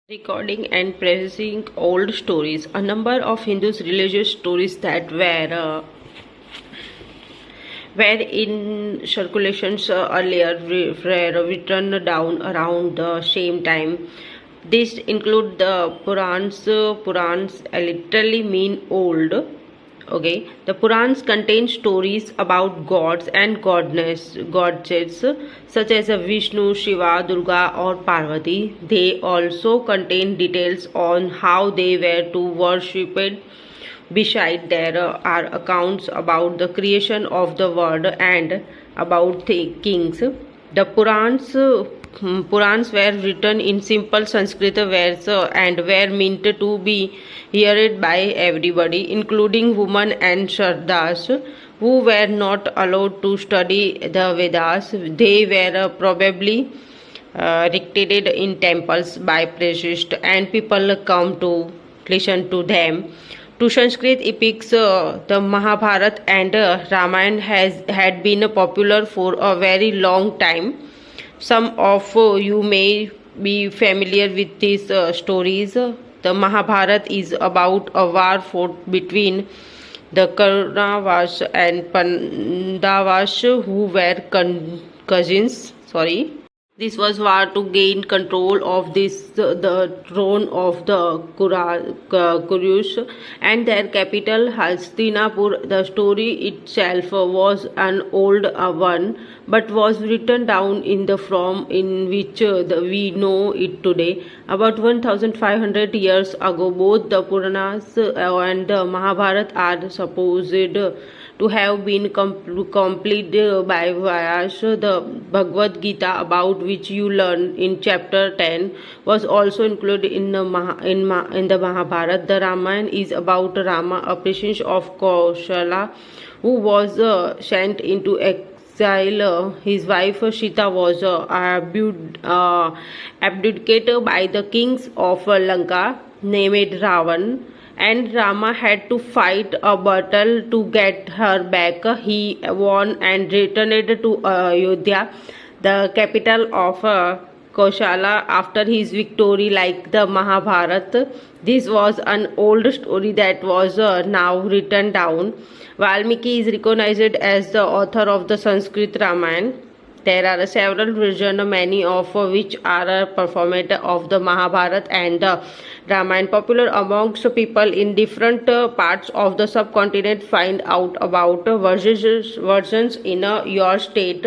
Recording and preserving old stories. A number of Hindus' religious stories that were in circulations earlier were written down around the same time. These include the Purans. Purans literally mean old. Okay, the Purans contain stories about gods and goddesses such as Vishnu, Shiva, Durga, or Parvati. They also contain details on how they were to worshipped. Beside there are accounts about the creation of the world and about the kings. The Purans were written in simple Sanskrit verse and were meant to be heard by everybody, including women and Shraddhas who were not allowed to study the Vedas. They were probably dictated in temples by priests, and people come to listen to them. To Sanskrit epics, the Mahabharata and Ramayana had been popular for a very long time. Some of you may be familiar with these stories. The Mahabharata is about a war fought between the Kauravas and Pandavas, who were cousins. Sorry. This was war to gain control of the throne of the Kurus and their capital Hastinapur. The story itself was an old one, but was written down in the form in which we know it today. About 1,500 years ago, both the Puranas and the Mahabharata are supposed to have been completed by Vyas. The Bhagavad Gita, about which you learn in chapter 10, was also included in the Mahabharata. The Ramayana is about Rama, a prince of Kaushala, who was sent into exile. His wife Sita was abdicated by the kings of Lanka named Ravan, and Rama had to fight a battle to get her back. He won and returned to Ayodhya, the capital of Kaushala, after his victory. Like the Mahabharata, this was an old story that was now written down. Valmiki is recognized as the author of the Sanskrit Ramayana. There are several versions, many of which are performed of the Mahabharata and the Ramayana. Popular amongst people in different parts of the subcontinent. Find out about versions in your state.